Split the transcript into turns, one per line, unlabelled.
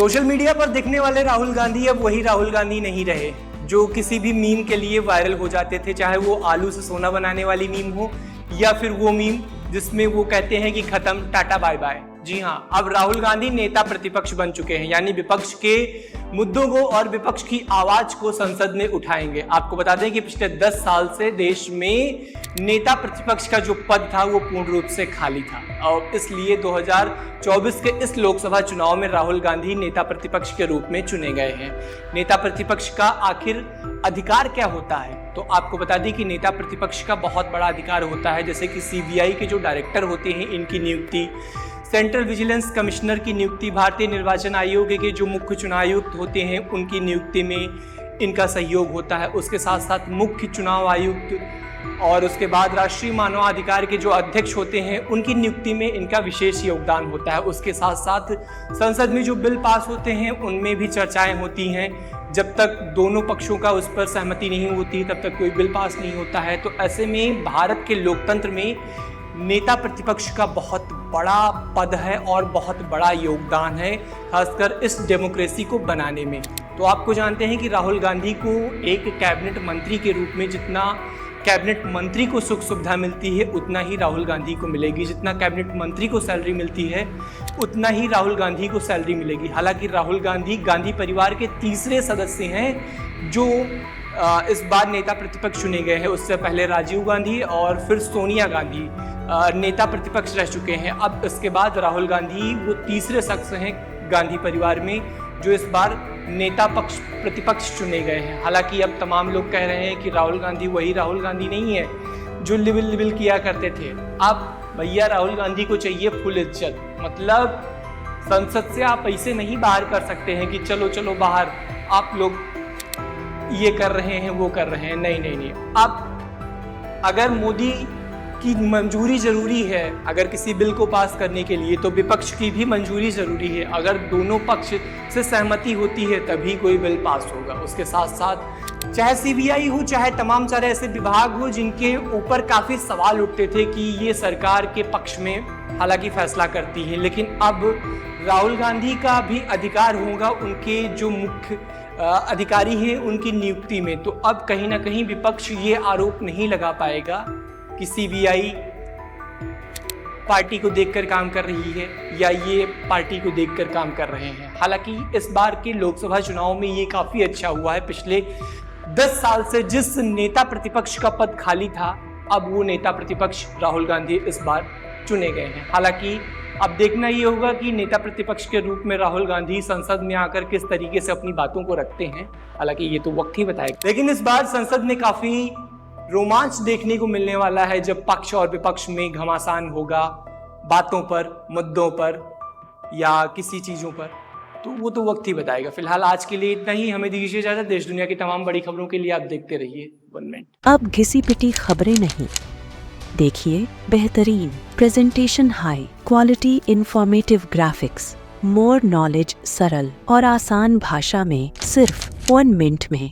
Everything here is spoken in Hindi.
सोशल मीडिया पर दिखने वाले राहुल गांधी अब वही राहुल गांधी नहीं रहे जो किसी भी मीम के लिए वायरल हो जाते थे, चाहे वो आलू से सोना बनाने वाली मीम हो या फिर वो मीम जिसमें वो कहते हैं कि खत्म, टाटा बाय बाय। जी हाँ, अब राहुल गांधी नेता प्रतिपक्ष बन चुके हैं, यानी विपक्ष के मुद्दों को और विपक्ष की आवाज को संसद में उठाएंगे। आपको बता दें कि पिछले 10 साल से देश में नेता प्रतिपक्ष का जो पद था वो पूर्ण रूप से खाली था और इसलिए 2024 के इस लोकसभा चुनाव में राहुल गांधी नेता प्रतिपक्ष के रूप में चुने गए हैं। नेता प्रतिपक्ष का आखिर अधिकार क्या होता है? तो आपको बता दें कि नेता प्रतिपक्ष का बहुत बड़ा अधिकार होता है, जैसे कि सीबीआई के जो डायरेक्टर होते हैं इनकी नियुक्ति, सेंट्रल विजिलेंस कमिश्नर की नियुक्ति, भारतीय निर्वाचन आयोग के जो मुख्य चुनाव आयुक्त होते हैं उनकी नियुक्ति में इनका सहयोग होता है। उसके साथ साथ मुख्य चुनाव आयुक्त और उसके बाद राष्ट्रीय मानवाधिकार के जो अध्यक्ष होते हैं उनकी नियुक्ति में इनका विशेष योगदान होता है। उसके साथ साथ संसद में जो बिल पास होते हैं उनमें भी चर्चाएं होती हैं। जब तक दोनों पक्षों का उस पर सहमति नहीं होती तब तक कोई बिल पास नहीं होता है। तो ऐसे में भारत के लोकतंत्र में नेता प्रतिपक्ष का बहुत बड़ा पद है और बहुत बड़ा योगदान है, खासकर इस डेमोक्रेसी को बनाने में। तो आपको जानते हैं कि राहुल गांधी को एक कैबिनेट मंत्री के रूप में जितना कैबिनेट मंत्री को सुख सुविधा मिलती है उतना ही राहुल गांधी को मिलेगी, जितना कैबिनेट मंत्री को सैलरी मिलती है उतना ही राहुल गांधी को सैलरी मिलेगी। हालांकि राहुल गांधी गांधी परिवार के तीसरे सदस्य हैं जो इस बार नेता प्रतिपक्ष चुने गए हैं। उससे पहले राजीव गांधी और फिर सोनिया गांधी नेता प्रतिपक्ष रह चुके हैं। अब इसके बाद राहुल गांधी वो तीसरे शख्स हैं गांधी परिवार में जो इस बार नेता प्रतिपक्ष चुने गए हैं। हालांकि अब तमाम लोग कह रहे हैं कि राहुल गांधी वही राहुल गांधी नहीं है जो लिबिल किया करते थे। अब भैया राहुल गांधी को चाहिए फुल इज्जत, मतलब संसद से आप ऐसे नहीं बाहर कर सकते हैं कि चलो चलो बाहर, आप लोग ये कर रहे हैं वो कर रहे हैं। नहीं। अब अगर मोदी की मंजूरी जरूरी है, अगर किसी बिल को पास करने के लिए तो विपक्ष की भी मंजूरी जरूरी है। अगर दोनों पक्ष से सहमति होती है तभी कोई बिल पास होगा। उसके साथ साथ चाहे सीबीआई हो चाहे तमाम सारे ऐसे विभाग हो जिनके ऊपर काफी सवाल उठते थे कि ये सरकार के पक्ष में हालांकि फैसला करती है, लेकिन अब राहुल गांधी का भी अधिकार होगा उनके जो मुख्य अधिकारी हैं उनकी नियुक्ति में। तो अब कहीं ना कहीं विपक्ष ये आरोप नहीं लगा पाएगा कि सीबीआई पार्टी को देखकर काम कर रही है या ये पार्टी को देखकर काम कर रहे हैं। हालांकि इस बार के लोकसभा चुनाव में ये काफी अच्छा हुआ है। पिछले 10 साल से जिस नेता प्रतिपक्ष का पद खाली था अब वो नेता प्रतिपक्ष राहुल गांधी इस बार चुने गए हैं। हालांकि अब देखना ये होगा कि नेता प्रतिपक्ष के रूप में राहुल गांधी संसद में आकर किस तरीके से अपनी बातों को रखते हैं, हालांकि ये तो वक्त ही बताएगा। लेकिन इस बार संसद में काफी रोमांच देखने को मिलने वाला है जब पक्ष और विपक्ष में घमासान होगा बातों पर, मुद्दों पर या किसी चीजों पर, तो वो तो वक्त ही बताएगा। फिलहाल आज के लिए इतना ही, हमें दीजिए इजाजत। देश दुनिया की तमाम बड़ी खबरों के लिए आप देखते रहिए 1 मिनट।
अब घिसी पिटी खबरें नहीं, देखिए बेहतरीन presentation, high quality informative graphics, more knowledge, सरल और आसान भाषा में सिर्फ 1 मिनट में।